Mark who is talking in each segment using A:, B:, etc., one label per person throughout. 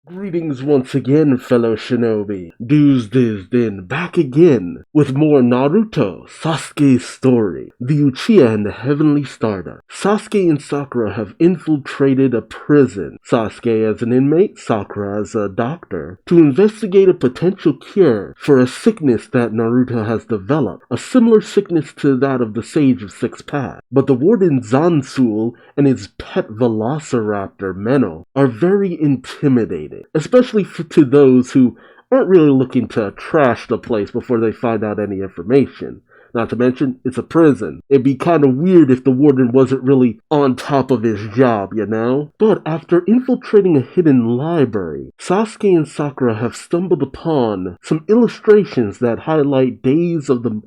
A: Greetings once again, fellow shinobi. Duuz-Diz-Din back again with more Naruto, Sasuke's story, the Uchiha and the Heavenly Stardust. Sasuke and Sakura have infiltrated a prison, Sasuke as an inmate, Sakura as a doctor, to investigate a potential cure for a sickness that Naruto has developed, a similar sickness to that of the Sage of Six Paths. But the warden Zansul and his pet velociraptor Menno are very intimidated, especially to those who aren't really looking to trash the place before they find out any information. Not to mention, it's a prison. It'd be kind of weird if the warden wasn't really on top of his job, you know? But after infiltrating a hidden library, Sasuke and Sakura have stumbled upon some illustrations that highlight days of the,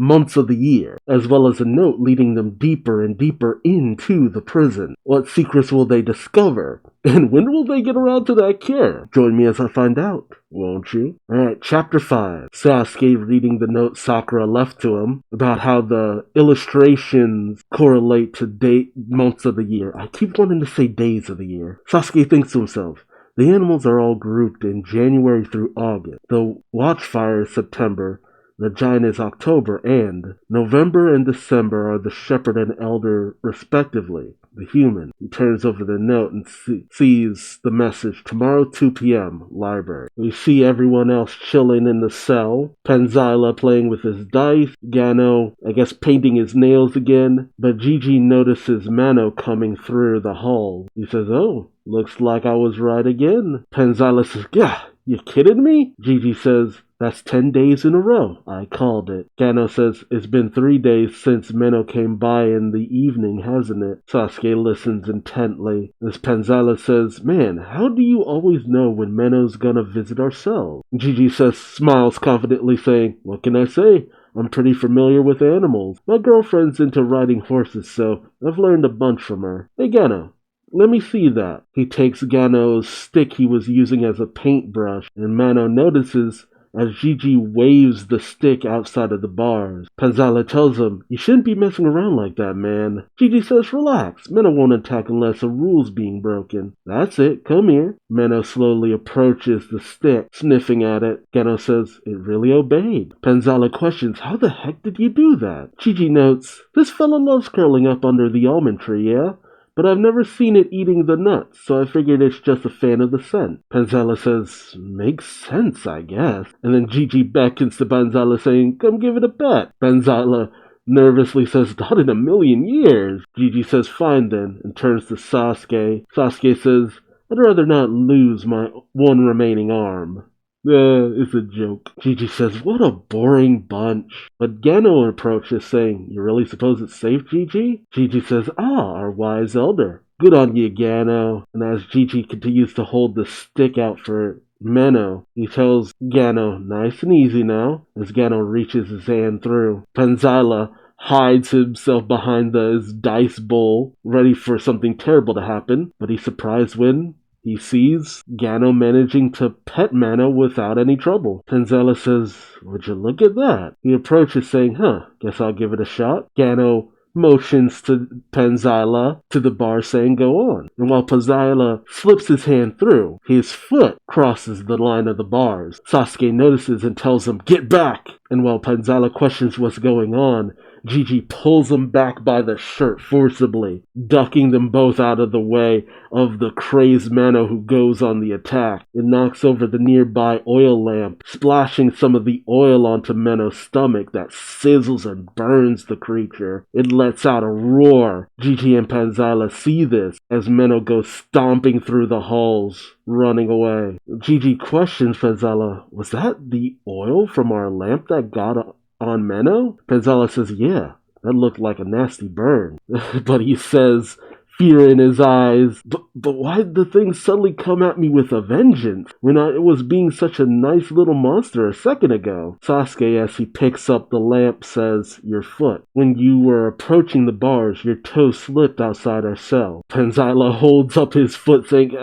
A: months of the year, as well as a note leading them deeper and deeper into the prison. What secrets will they discover? And when will they get around to that cure? Join me as I find out, won't you? Alright, Chapter 5. Sasuke reading the note Sakura left to him about how the illustrations correlate to months of the year. I keep wanting to say days of the year. Sasuke thinks to himself, the animals are all grouped in January through August. The Watchfire is September, the giant is October, and November and December are the shepherd and elder, respectively, the human. He turns over the note and sees the message, tomorrow 2 p.m., library. We see everyone else chilling in the cell. Penzila playing with his dice. Gano, I guess, painting his nails again. But Gigi notices Mano coming through the hall. He says, oh, looks like I was right again. Penzila says, yeah, you kidding me? Gigi says, that's 10 days in a row. I called it. Gano says, it's been 3 days since Menno came by in the evening, hasn't it? Sasuke listens intently. As Penzila says, man, how do you always know when Menno's gonna visit our cell? Gigi says, smiles confidently saying, what can I say? I'm pretty familiar with animals. My girlfriend's into riding horses, so I've learned a bunch from her. Hey, Gano, let me see that. He takes Gano's stick he was using as a paintbrush, and Mano notices as Gigi waves the stick outside of the bars. Penzila tells him, you shouldn't be messing around like that, man. Gigi says, relax. Menno won't attack unless a rule's being broken. That's it, come here. Menno slowly approaches the stick, sniffing at it. Gano says, it really obeyed. Penzila questions, how the heck did you do that? Gigi notes, this fella loves curling up under the almond tree, yeah? But I've never seen it eating the nuts, so I figured it's just a fan of the scent. Penzila says, makes sense, I guess. And then Gigi beckons to Penzila saying, come give it a bet. Penzila nervously says, not in a million years. Gigi says, fine then, and turns to Sasuke. Sasuke says, I'd rather not lose my one remaining arm. It's a joke. Gigi says, what a boring bunch. But Gano approaches saying, you really suppose it's safe, Gigi? Gigi says, our wise elder. Good on you, Gano. And as Gigi continues to hold the stick out for Menno, he tells Gano, nice and easy now, as Gano reaches his hand through. Penzila hides himself behind his dice bowl, ready for something terrible to happen, but he's surprised when he sees Gano managing to pet Mano without any trouble. Penzila says, would you look at that? He approaches saying, guess I'll give it a shot. Gano motions to Penzila to the bar saying, go on. And while Penzila slips his hand through, his foot crosses the line of the bars. Sasuke notices and tells him, get back! And while Penzila questions what's going on, Gigi pulls him back by the shirt forcibly, ducking them both out of the way of the crazed Mano who goes on the attack. It knocks over the nearby oil lamp, splashing some of the oil onto Menno's stomach that sizzles and burns the creature. It lets out a roar. Gigi and Penzila see this as Menno goes stomping through the halls, running away. Gigi questions Penzila, was that the oil from our lamp that got on Menno? Penzila says, yeah, that looked like a nasty burn. But he says, fear in his eyes, but why did the thing suddenly come at me with a vengeance when I was being such a nice little monster a second ago? Sasuke, as he picks up the lamp, says, your foot. When you were approaching the bars, your toe slipped outside our cell. Penzila holds up his foot saying,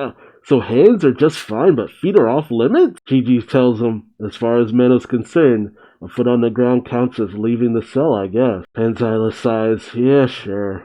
A: so hands are just fine, but feet are off limits? Gigi tells him, as far as Menno's concerned, a foot on the ground counts as leaving the cell, I guess. Penzila sighs, yeah, sure.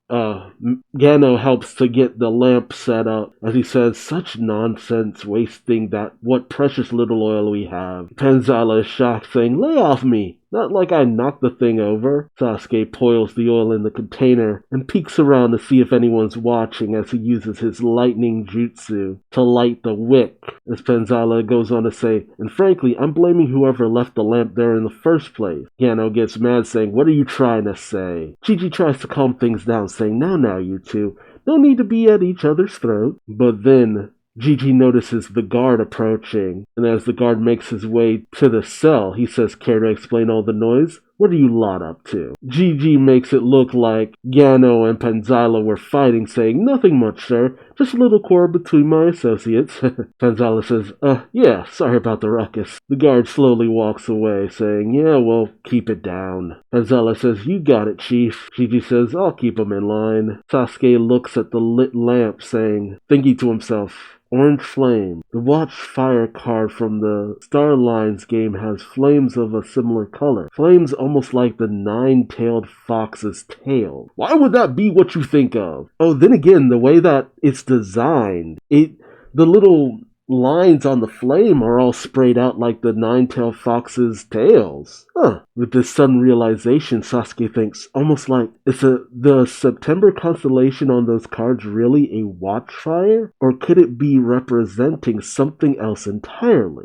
A: Gano helps to get the lamp set up as he says, such nonsense, wasting that what precious little oil we have. Penzala is shocked, saying, lay off me. Not like I knocked the thing over. Sasuke pours the oil in the container and peeks around to see if anyone's watching as he uses his lightning jutsu to light the wick. As Penzala goes on to say, and frankly, I'm blaming whoever left the lamp there in the first place. Gano gets mad, saying, what are you trying to say? Gigi tries to calm things down, saying, now, you two. No need to be at each other's throat. But then Gigi notices the guard approaching, and as the guard makes his way to the cell, he says, care to explain all the noise? What are you lot up to? Gigi makes it look like Gano and Penzala were fighting, saying, nothing much, sir. Just a little quarrel between my associates. Penzala says, yeah, sorry about the ruckus. The guard slowly walks away, saying, yeah, well, keep it down. Penzala says, you got it, chief. Gigi says, I'll keep him in line. Sasuke looks at the lit lamp, saying, thinking to himself, orange flame. The watch fire card from the Star Lines game has flames of a similar color. Flames almost like the nine-tailed fox's tail. Why would that be what you think of? Oh, then again, the way that it's designed, the little lines on the flame are all sprayed out like the nine-tailed fox's tails. With this sudden realization, Sasuke thinks, almost like, is the September constellation on those cards really a watchfire? Or could it be representing something else entirely?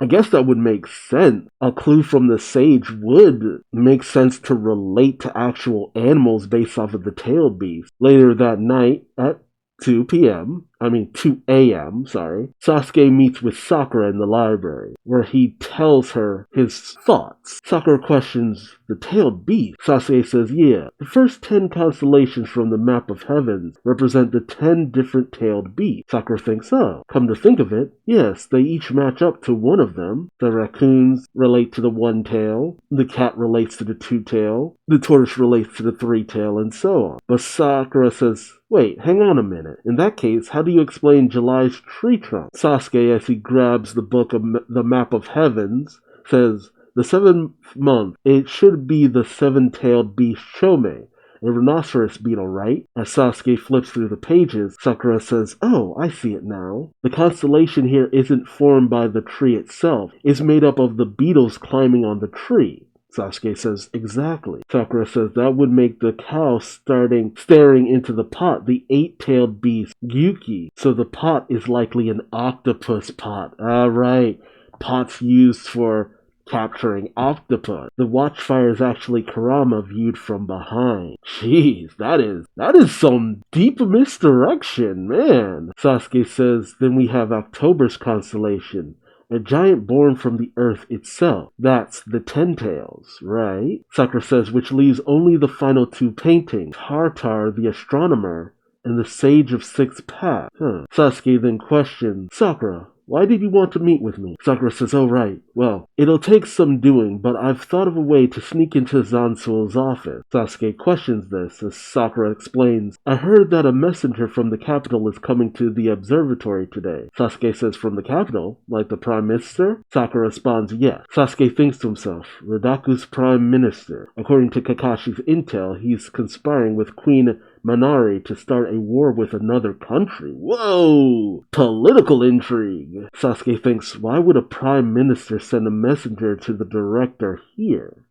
A: I guess that would make sense. A clue from the sage would make sense to relate to actual animals based off of the tailed beast. Later that night, at 2 a.m., Sasuke meets with Sakura in the library, where he tells her his thoughts. Sakura questions the tailed beast. Sasuke says, yeah, the first 10 constellations from the map of heavens represent the 10 different tailed beasts. Sakura thinks, oh, come to think of it, yes, they each match up to one of them. The raccoons relate to the one tail, the cat relates to the two tail, the tortoise relates to the three tail, and so on. But Sakura says, wait, hang on a minute. In that case, how do you explain July's tree trunk? Sasuke, as he grabs the book of the map of heavens, says, the 7th month, it should be the 7-tailed beast Chome, a rhinoceros beetle, right? As Sasuke flips through the pages, Sakura says, oh, I see it now. The constellation here isn't formed by the tree itself. It's made up of the beetles climbing on the tree. Sasuke says, exactly. Sakura says that would make the cow staring into the pot, the 8-tailed beast, Gyuki. So the pot is likely an octopus pot. Ah, right. Pots used for capturing octopus. The watchfire is actually Kurama viewed from behind. Jeez, that is some deep misdirection, man. Sasuke says, then we have October's constellation. A giant born from the earth itself. That's the 10 tails, right? Sakura says, which leaves only the final 2 paintings, Tartar the astronomer and the Sage of Six Paths. Sasuke then questions, Sakura, why did you want to meet with me? Sakura says, oh right, well, it'll take some doing, but I've thought of a way to sneak into Zansul's office. Sasuke questions this as Sakura explains, I heard that a messenger from the capital is coming to the observatory today. Sasuke says, from the capital? Like the Prime Minister? Sakura responds, yes. Sasuke thinks to himself, Ridaku's Prime Minister. According to Kakashi's intel, he's conspiring with Queen Minari to start a war with another country. Whoa! Political intrigue! Sasuke thinks, why would a prime minister send a messenger to the director here?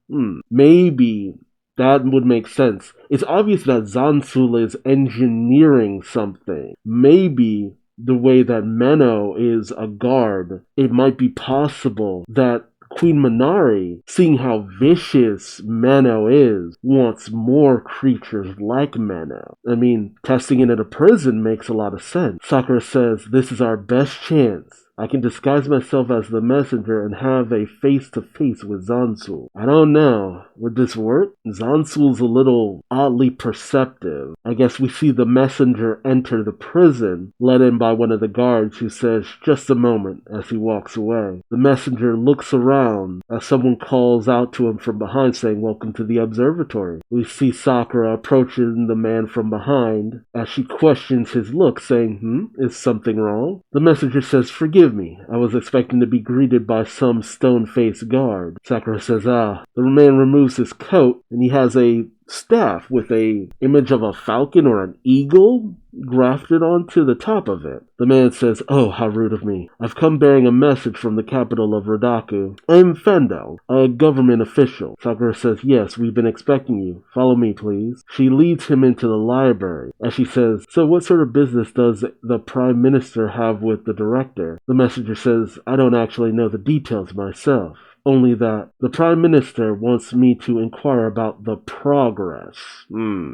A: Maybe that would make sense. It's obvious that Zansul is engineering something. Maybe the way that Menno is a guard, it might be possible that Queen Minari, seeing how vicious Menno is, wants more creatures like Menno. I mean, testing it in a prison makes a lot of sense. Sakura says, this is our best chance. I can disguise myself as the messenger and have a face-to-face with Zansul. I don't know. Would this work? Zansul's a little oddly perceptive. I guess we see the messenger enter the prison, led in by one of the guards who says, just a moment, as he walks away. The messenger looks around as someone calls out to him from behind saying, welcome to the observatory. We see Sakura approaching the man from behind as she questions his look, saying, is something wrong? The messenger says, forgive Forgive me. I was expecting to be greeted by some stone-faced guard. Sakura says, The man removes his coat, and he has a staff with a image of a falcon or an eagle grafted onto the top of it. The man says, "Oh, how rude of me. I've come bearing a message from the capital of Rodaku. I'm Fandel, a government official." Sakura says, "Yes, we've been expecting you. Follow me, please." She leads him into the library as she says, "So what sort of business does the Prime Minister have with the director?" The messenger says, "I don't actually know the details myself. Only that the Prime Minister wants me to inquire about the progress."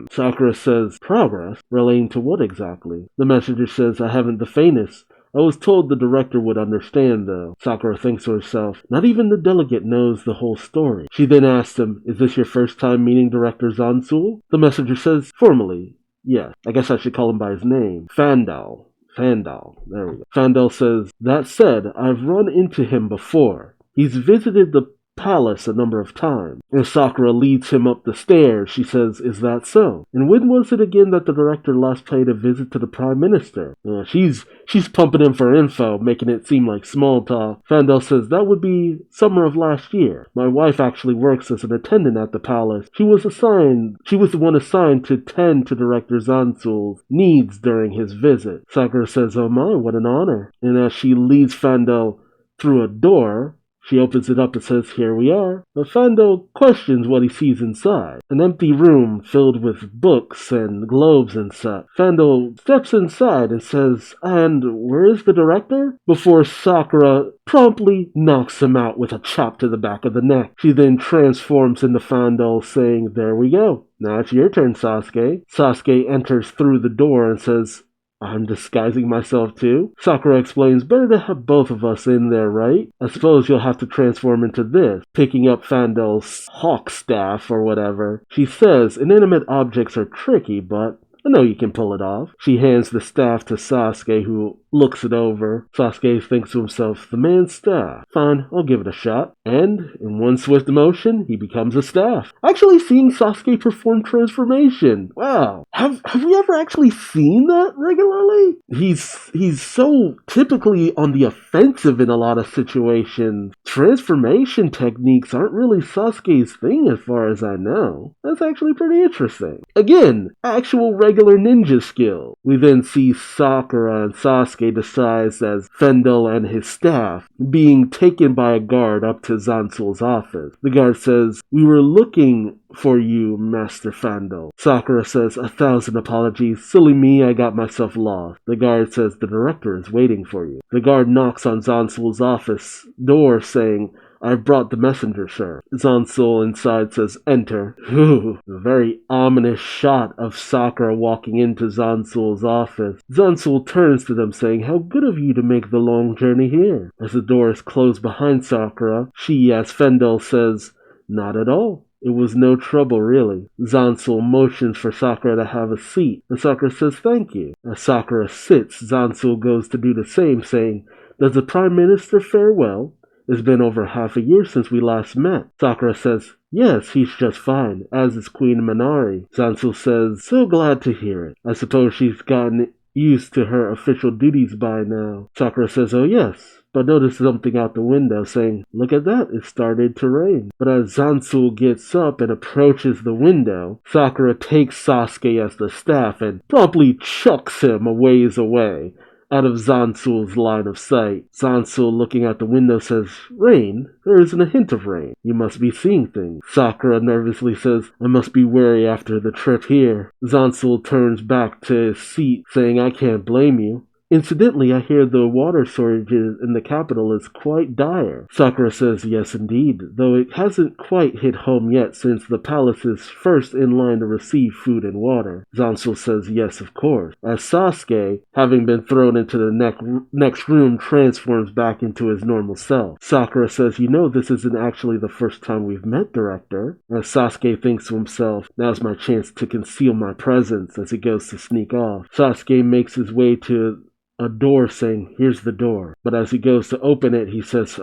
A: Sakura says, "Progress? Relating to what exactly?" The messenger says, "I haven't the faintest. I was told the director would understand, though." Sakura thinks to herself, not even the delegate knows the whole story. She then asks him, "Is this your first time meeting Director Zansul?" The messenger says, "Formally, yes. I guess I should call him by his name. Fandel. There we go." Fandel says, "That said, I've run into him before. He's visited the palace a number of times." As Sakura leads him up the stairs, she says, "Is that so? And when was it again that the director last paid a visit to the Prime Minister?" She's pumping him for info, making it seem like small talk. Fandel says, "That would be summer of last year. My wife actually works as an attendant at the palace. She was the one assigned to tend to Director Zansul's needs during his visit." Sakura says, "Oh my, what an honor." And as she leads Fandel through a door, she opens it up and says, "Here we are." But Fandel questions what he sees inside. An empty room filled with books and globes and such. Fandel steps inside and says, "And where is the director?" Before Sakura promptly knocks him out with a chop to the back of the neck. She then transforms into Fandel, saying, "There we go. Now it's your turn, Sasuke." Sasuke enters through the door and says, "I'm disguising myself too?" Sakura explains, "Better to have both of us in there, right? I suppose you'll have to transform into this," picking up Fandel's hawk staff or whatever. She says, "Inanimate objects are tricky, but I know you can pull it off." She hands the staff to Sasuke, who looks it over. Sasuke thinks to himself, the man's staff. Fine, I'll give it a shot. And, in one swift motion, he becomes a staff. Actually seeing Sasuke perform transformation. Wow. Have we ever actually seen that regularly? He's so typically on the offensive in a lot of situations. Transformation techniques aren't really Sasuke's thing as far as I know. That's actually pretty interesting. Again, actual regular ninja skill. We then see Sakura and Sasuke disguised as Fandel and his staff being taken by a guard up to Zansul's office. The guard says, "We were looking for you, Master Fandel." Sakura says, "1,000 apologies. Silly me, I got myself lost." The guard says, "The director is waiting for you." The guard knocks on Zansul's office door saying, "I've brought the messenger, sir." Zansul inside says, "Enter." A very ominous shot of Sakura walking into Zansul's office. Zansul turns to them saying, "How good of you to make the long journey here." As the door is closed behind Sakura, she, as Fandel, says, "Not at all. It was no trouble, really." Zansul motions for Sakura to have a seat, and Sakura says, "Thank you." As Sakura sits, Zansul goes to do the same, saying, "Does the Prime Minister fare well? It's been over half a year since we last met." Sakura says, "Yes, he's just fine, as is Queen Minari." Zansul says, "So glad to hear it. I suppose she's gotten used to her official duties by now." Sakura says, "Oh yes, but noticed something out the window," saying, "Look at that, it started to rain." But as Zansul gets up and approaches the window, Sakura takes Sasuke as the staff and promptly chucks him a ways away, out of Zansul's line of sight. Zansul, looking out the window, says, "Rain? There isn't a hint of rain. You must be seeing things." Sakura nervously says, "I must be wary after the trip here." Zansul turns back to his seat, saying, "I can't blame you. Incidentally, I hear the water shortage in the capital is quite dire." Sakura says, "Yes indeed, though it hasn't quite hit home yet since the palace is first in line to receive food and water." Zansul says, "Yes, of course." As Sasuke, having been thrown into the next room, transforms back into his normal self. Sakura says, "You know this isn't actually the first time we've met, Director." As Sasuke thinks to himself, "Now's my chance to conceal my presence," as he goes to sneak off. Sasuke makes his way to a door, saying, "Here's the door." But as he goes to open it, he says,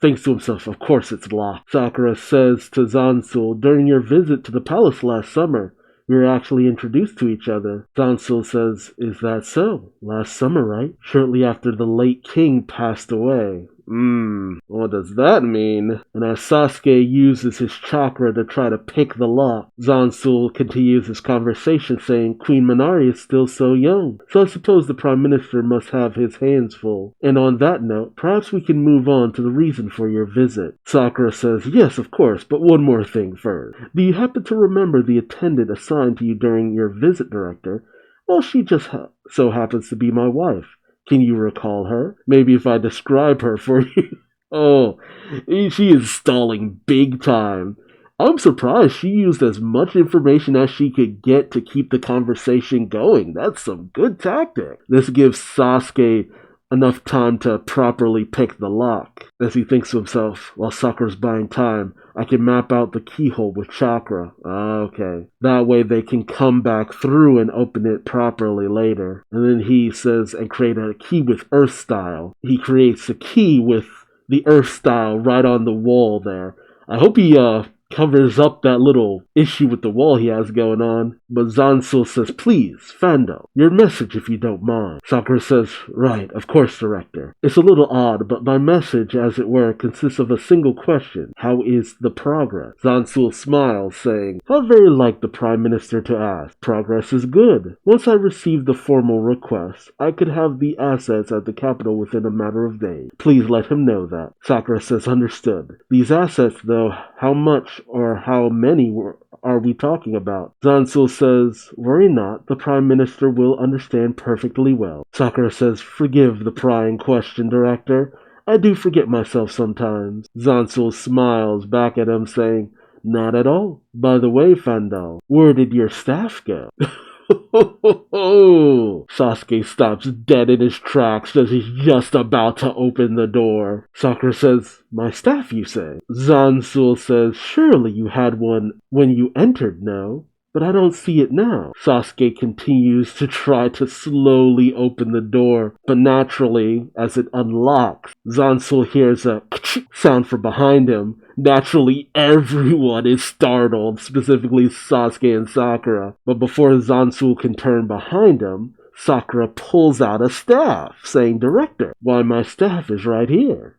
A: thinks to himself, "Of course it's locked." Sakura says to Zansul, "During your visit to the palace last summer, we were actually introduced to each other. Zansul says, is that so? Last summer, right? Shortly after the late king passed away. What does that mean? And as Sasuke uses his chakra to try to pick the lock, Zansul continues his conversation saying Queen Minari is still so young, so I suppose the Prime Minister must have his hands full. And on that note, perhaps we can move on to the reason for your visit. Sakura says, yes, of course, but one more thing first. Do you happen to remember the attendant assigned to you during your visit, Director? Well, she just so happens to be my wife. Can you recall her? Maybe if I describe her for you. Oh, she is stalling big time. I'm surprised she used as much information as she could get to keep the conversation going. That's some good tactic. This gives Sasuke enough time to properly pick the lock. As he thinks to himself, while Sakura's buying time, I can map out the keyhole with chakra. Okay. That way they can come back through and open it properly later. And then he says, and create a key with Earth style. He creates a key with the Earth style right on the wall there. I hope he covers up that little issue with the wall he has going on. But Zansul says, please, Fando, your message if you don't mind. Sakura says, right, of course, Director. It's a little odd, but my message, as it were, consists of a single question. How is the progress? Zansul smiles, saying, how very like the Prime Minister to ask. Progress is good. Once I receive the formal request, I could have the assets at the capital within a matter of days. Please let him know that. Sakura says, understood. These assets, though, how much or how many are we talking about? Zansul says, worry not, the Prime Minister will understand perfectly well. Sakura says, forgive the prying question, Director. I do forget myself sometimes. Zansul smiles back at him, saying, not at all. By the way, Fandal, where did your staff go? Sasuke stops dead in his tracks as he's just about to open the door. Sakura says, my staff, you say? Zansul says, surely you had one when you entered, no? But I don't see it now. Sasuke continues to try to slowly open the door, but naturally, as it unlocks, Zansul hears a sound from behind him. Naturally, everyone is startled, specifically Sasuke and Sakura. But before Zansul can turn behind him, Sakura pulls out a staff, saying, Director, why, my staff is right here.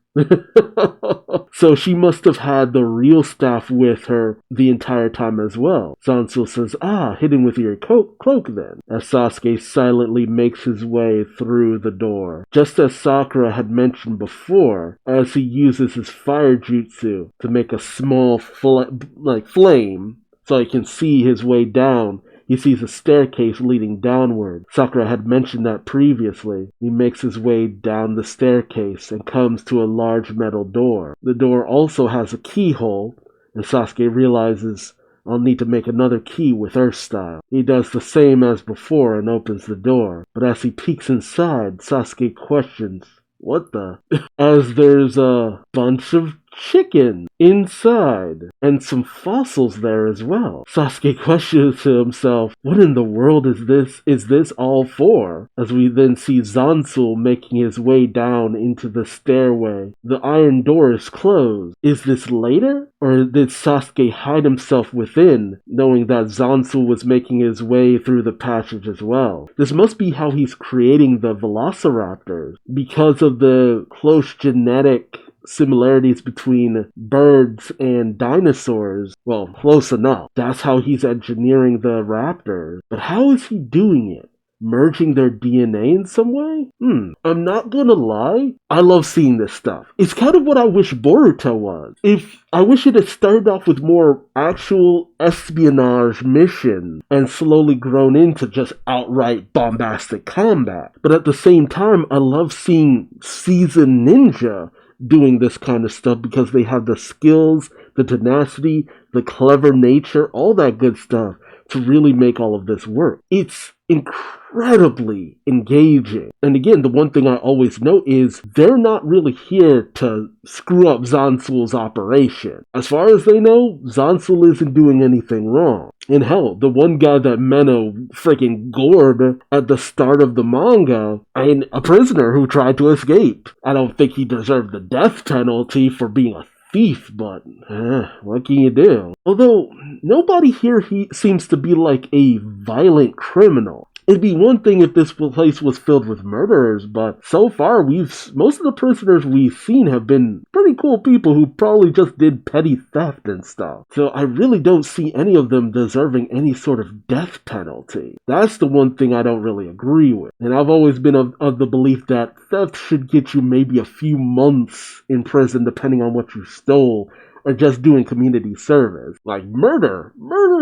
A: So she must have had the real staff with her the entire time as well. Zansul says, hidden with your cloak then, as Sasuke silently makes his way through the door. Just as Sakura had mentioned before, as he uses his fire jutsu to make a small flame so he can see his way down, he sees a staircase leading downward. Sakura had mentioned that previously. He makes his way down the staircase and comes to a large metal door. The door also has a keyhole, and Sasuke realizes, I'll need to make another key with Earth style. He does the same as before and opens the door. But as he peeks inside, Sasuke questions, what the? As there's a bunch of chicken inside and some fossils there as well. Sasuke questions to himself, what in the world is this all for? As we then see Zansul making his way down into the stairway. The iron door is closed. Is this later? Or did Sasuke hide himself within, knowing that Zansul was making his way through the passage as well? This must be how he's creating the velociraptors, because of the close genetic similarities between birds and dinosaurs. Well, close enough. That's how he's engineering the raptors. But how is he doing it? Merging their DNA in some way? I'm not gonna lie, I love seeing this stuff. It's kind of what I wish Boruto was. I wish it had started off with more actual espionage mission and slowly grown into just outright bombastic combat. But at the same time, I love seeing seasoned ninja doing this kind of stuff because they have the skills, the tenacity, the clever nature, all that good stuff to really make all of this work. It's incredibly engaging. And again, the one thing I always note is they're not really here to screw up Zansul's operation. As far as they know, Zansul isn't doing anything wrong. And hell, the one guy that Menno freaking gored at the start of the manga, a prisoner who tried to escape. I don't think he deserved the death penalty for being a thief, but what can you do? Although, nobody here seems to be like a violent criminal. It'd be one thing if this place was filled with murderers, but so far most of the prisoners we've seen have been pretty cool people who probably just did petty theft and stuff. So I really don't see any of them deserving any sort of death penalty. That's the one thing I don't really agree with. And I've always been of the belief that theft should get you maybe a few months in prison depending on what you stole, or just doing community service. Like murder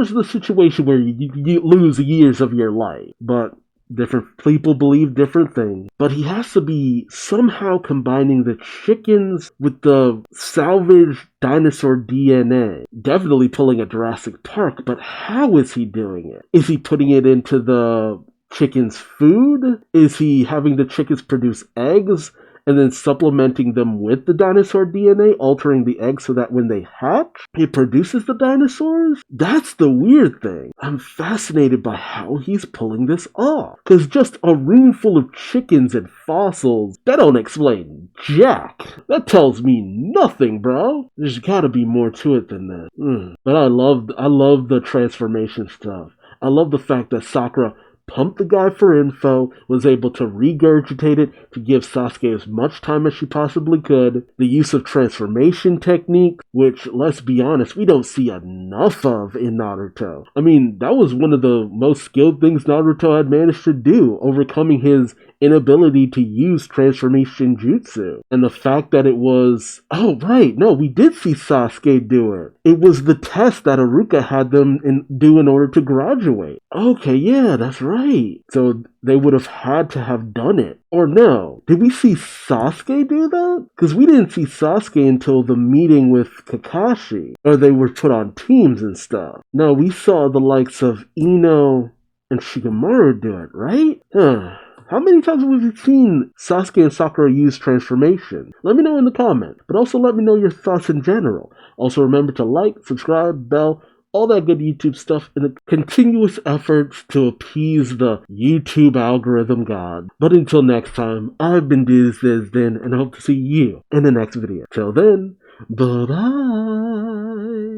A: is the situation where you lose years of your life. But different people believe different things. But he has to be somehow combining the chickens with the salvaged dinosaur DNA. Definitely pulling a Jurassic Park, but how is he doing it? Is he putting it into the chickens' food? Is he having the chickens produce eggs and then supplementing them with the dinosaur DNA, altering the eggs so that when they hatch, it produces the dinosaurs? That's the weird thing. I'm fascinated by how he's pulling this off. Because just a room full of chickens and fossils, that don't explain jack. That tells me nothing, bro. There's gotta be more to it than that. But I love the transformation stuff. I love the fact that Sakura pumped the guy for info, was able to regurgitate it to give Sasuke as much time as she possibly could. The use of transformation techniques, which, let's be honest, we don't see enough of in Naruto. I mean, that was one of the most skilled things Naruto had managed to do, overcoming his inability to use transformation jutsu. And the fact that it was, we did see Sasuke do it. It was the test that Iruka had them do in order to graduate. Okay, yeah, that's right. So they would have had to have done it. Or no, did we see Sasuke do that? Because we didn't see Sasuke until the meeting with Kakashi, or they were put on teams and stuff. No, we saw the likes of Ino and Shikamaru do it, right? How many times have we seen Sasuke and Sakura use transformation? Let me know in the comments, but also let me know your thoughts in general. Also remember to like, subscribe, bell, all that good YouTube stuff in a continuous efforts to appease the YouTube algorithm god. But until next time, I've been Duuz-Diz-Din and I hope to see you in the next video. Till then, bye-bye!